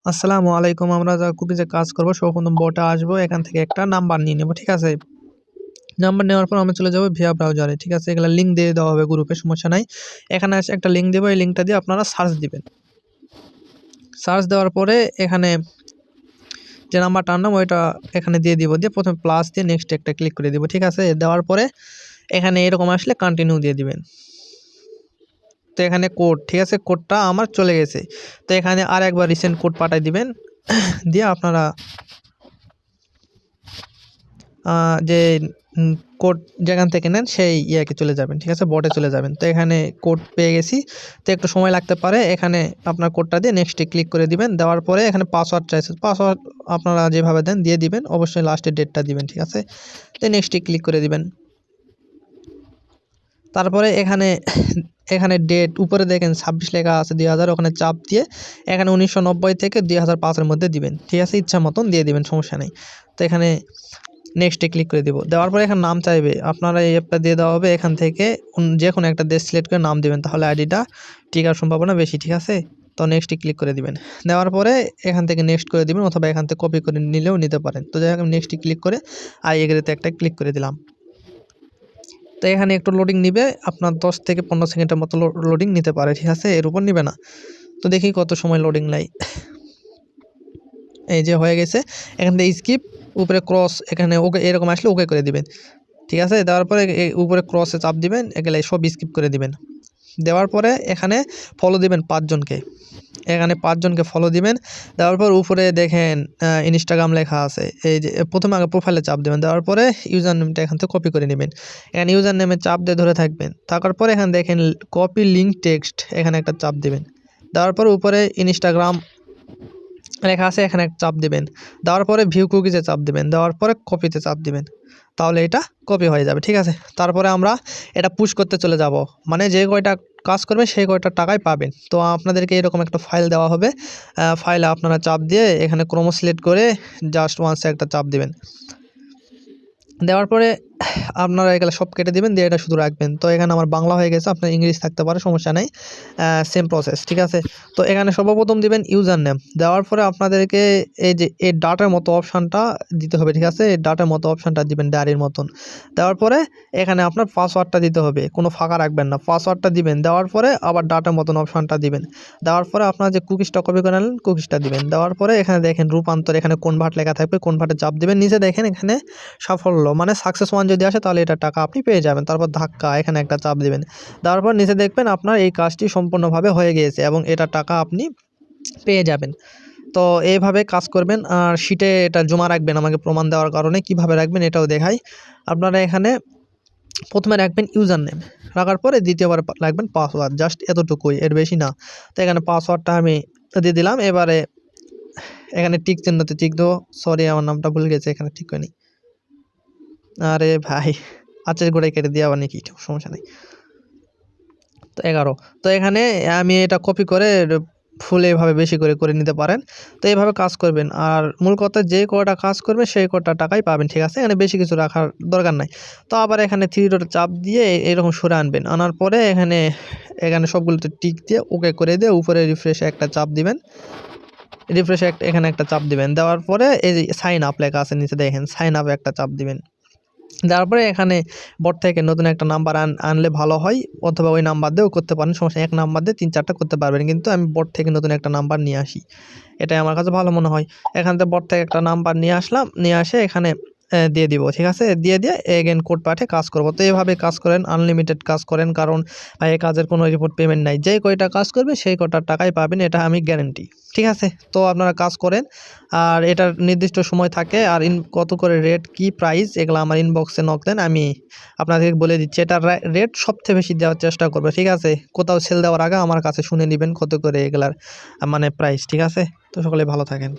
আসসালামু আলাইকুম। আমরা যা কুকিজে কাজ করব সর্বপ্রথম বোটে আসবো, এখান থেকে একটা নাম্বার নিয়ে নেব, ঠিক আছে। নাম্বার নেওয়ার পর আমরা চলে যাব ভিয়া ব্রাউজারে, ঠিক আছে। এগুলা লিঙ্ক দিয়ে দেওয়া হবে গ্রুপে, সমস্যা নাই। এখানে আছে একটা লিঙ্ক দেবো, এই লিঙ্কটা দিয়ে আপনারা সার্চ দিবেন। সার্চ দেওয়ার পরে এখানে যে নাম্বারটা আনলাম ওইটা এখানে দিয়ে দিব, দিয়ে প্রথমে প্লাস দিয়ে নেক্সট একটা ক্লিক করে দিব, ঠিক আছে। দেওয়ার পরে এখানে এরকম আসলে কন্টিনিউ দিয়ে দিবেন। তো এখানে কোড, ঠিক আছে, কোডটা আমার চলে গেছে। তো এখানে আর একবার রিসেন্ট কোড পাঠাই দিবেন, দিয়ে আপনারা যে কোড যেখান থেকে নেন সেই ইয়াকে চলে যাবেন, ঠিক আছে, বটে চলে যাবেন। তো এখানে কোড পেয়ে গেছি, তো একটু সময় লাগতে পারে। এখানে আপনার কোডটা দিয়ে নেক্সটে ক্লিক করে দিবেন। দেওয়ার পরে এখানে পাসওয়ার্ড চাইছে, পাসওয়ার্ড আপনারা যেভাবে দেন দিয়ে দিবেন, অবশ্যই লাস্টের ডেটটা দিবেন, ঠিক আছে। তো নেক্সটে ক্লিক করে দিবেন। তারপরে এখানে এখানে ডেট উপরে দেখেন 26 লেখা আছে, 2000, ওখানে চাপ দিয়ে এখানে 1990 থেকে 2005-এর মধ্যে দিবেন, ঠিক আছে। ইচ্ছা মতন দিয়ে দিবেন, সমস্যা নেই। তো এখানে নেক্সটে ক্লিক করে দিব। দেওয়ার পরে এখানে নাম চাইবে, আপনারা এই অ্যাপটা দিয়ে দেওয়া হবে। এখান থেকে যে কোনো একটা দেশ সিলেক্ট করে নাম দিবেন, তাহলে আইডিটা টিকার সম্ভাবনা বেশি, ঠিক আছে। তো নেক্সটে ক্লিক করে দিবেন। দেওয়ার পরে এখান থেকে নেক্সট করে দিবেন, অথবা এখান থেকে কপি করে নিলেও নিতে পারেন। তো যাই হোক, নেক্সটে ক্লিক করে আই এগ্রিতে একটা ক্লিক করে দিলাম। তো এখানে একটু লোডিং নিবে, আপনার 10 থেকে 15 সেকেন্ডের মতো লোডিং নিতে পারে, ঠিক আছে, এর উপর নিবে না। তো দেখি কত সময় লোডিং নেয়। এই যে হয়ে গেছে। এখান থেকে স্কিপ, উপরে ক্রস, এখানে ওকে এরকম আসলে ওকে করে দিবেন, ঠিক আছে। দেওয়ার পরে উপরে ক্রসে চাপ দিবেন, এগুলো সব স্কিপ করে দিবেন। দেওয়ার পরে এখানে ফলো দিবেন 5 জনকে, এখানে 5 জনকে ফলো দিবেন। দেওয়ার পর উপরে দেখেন ইনস্টাগ্রাম লেখা আছে, এই যে প্রথমে আগে প্রোফাইলে চাপ দেবেন। দেওয়ার পরে ইউজার নেমটা এখান থেকে কপি করে নেবেন, এখানে ইউজার নেমে চাপ দিয়ে ধরে থাকবেন। থাকার পরে এখানে দেখেন কপি লিঙ্ক টেক্সট, এখানে একটা চাপ দিবেন। দেওয়ার পর উপরে ইনস্টাগ্রাম লেখা আছে, এখানে একটা চাপ দিবেন। দেওয়ার পরে ভিউ কুকিজে চাপ দিবেন, দেওয়ার পরে কপিতে চাপ দিবেন, তাহলে এটা কপি হয়ে যাবে, ঠিক আছে। তারপরে আমরা এটা পুশ করতে চলে যাব, মানে যে কয়টা কাজ করবে সেই কয়টা টাকাই পাবেন। তো আপনাদেরকে এরকম একটা ফাইল দেওয়া হবে, ফাইলে আপনারা চাপ দিয়ে এখানে ক্রোমো সিলেক্ট করে জাস্ট ওয়ান্সে একটা চাপ দিবেন। দেওয়ার পরে আপনারা এগুলো সব কেটে দিবেন, দিয়ে এটা শুধু রাখবেন। তো এখানে আমার বাংলা হয়ে গেছে, আপনার ইংলিশ থাকতে পারে, সমস্যা নেই, সেম প্রসেস, ঠিক আছে। তো এখানে সর্বপ্রথম দিবেন ইউজার নেম। দেওয়ার পরে আপনাদেরকে এই যে এই ডাটার মতো অপশানটা দিতে হবে, ঠিক আছে। এই ডাটার মতো অপশানটা দিবেন ডায়েরির মতন। দেওয়ার পরে এখানে আপনার পাসওয়ার্ডটা দিতে হবে, কোনো ফাঁকা রাখবেন না, পাসওয়ার্ডটা দিবেন। দেওয়ার পরে আবার ডাটার মতন অপশানটা দিবেন। দেওয়ার পরে আপনার যে কুকিজটা কপি করে আনলেন কুকিজটা দিবেন। দেওয়ার পরে এখানে দেখেন রূপান্তর, এখানে কনভার্ট লেখা থাকবে, কনভার্টে চাপ দিবেন। নিচে দেখেন এখানে সাফল্য মানে সাকসেস 1 যদি আসে তাহলে এটা টাকা আপনি পেয়ে যাবেন। তারপর ধাক্কা, এখানে একটা চাপ দিবেন। দেওয়ার পর নিচে দেখবেন আপনার এই কাজটি সম্পূর্ণভাবে হয়ে গিয়েছে এবং এটা টাকা আপনি পেয়ে যাবেন। তো এইভাবে কাজ করবেন, আর শিটে এটা জমা রাখবেন আমাকে প্রমাণ দেওয়ার কারণে। কিভাবে রাখবেন এটাও দেখাই। আপনারা এখানে প্রথমে রাখবেন ইউজার নেম, রাখার পরে দ্বিতীয়বার রাখবেন পাসওয়ার্ড, জাস্ট এতটুকুই, এর বেশি না। তো এখানে পাসওয়ার্ডটা আমি দিয়ে দিলাম। এবারে এখানে টিক চিহ্নতে টিক দেবো, সরি আমার নামটা ভুলে গেছে, এখানে ঠিক হয়নি। আরে ভাই, আচ্ছা গোড়ায় কেটে দিয়ে আবার নাকি, সমস্যা নেই। তো 11। তো এখানে আমি এটা কপি করে ফুল এভাবে বেশি করে করে নিতে পারেন। তো এইভাবে কাজ করবেন, আর মূল কথা যে কটা কাজ করবে সেই কটা টাকাই পাবেন, ঠিক আছে। এখানে বেশি কিছু রাখার দরকার নাই। তো আবার এখানে 3 ডট চাপ দিয়ে এরকম সরে আনবেন, আনার পরে এখানে এখানে সবগুলোতে টিক দিয়ে ওকে করে দিয়ে উপরে রিফ্রেশে একটা চাপ দিবেন। রিফ্রেশে এখানে একটা চাপ দিবেন। দেওয়ার পরে এই যে সাইন আপ লেখা আছে নিচে দেখেন, সাইন আপে একটা চাপ দিবেন। তারপরে এখানে বট থেকে নতুন একটা নাম্বার আনলে ভালো হয়, অথবা ওই নাম্বার দিয়েও করতে পারেন, সমস্যা। এক নাম্বার দিয়ে 3-4টা করতে পারবেন, কিন্তু আমি বট থেকে নতুন একটা নাম্বার নিয়ে আসি, এটাই আমার কাছে ভালো মনে হয়। এখান থেকে বট থেকে একটা নাম্বার নিয়ে আসলাম, নিয়ে আসে এখানে দিয়ে দিব, ঠিক আছে। দিয়ে এগেন কোড পাঠিয়ে কাজ করব। তো এইভাবে কাজ করেন, আনলিমিটেড কাজ করেন, কারণ এই কাজের কোনো রিপোর্ট পেমেন্ট নাই। যেই কয়টা কাজ করবে সেই কয়টার টাকাই পাবেন, এটা আমি গ্যারেন্টি, ঠিক আছে। তো আপনারা কাজ করেন, আর এটার নির্দিষ্ট সময় থাকে, আর কত করে রেট, কি প্রাইস, এগুলো আমার ইনবক্সে নক দেন, আমি আপনাদেরকে বলে দিচ্ছি। এটার রেট সবথেকে বেশি দেওয়ার চেষ্টা করবে, ঠিক আছে। কোথাও সেল দেওয়ার আগে আমার কাছে শুনে নেবেন কত করে এগুলার মানে প্রাইস, ঠিক আছে। তো সকলে ভালো থাকেন।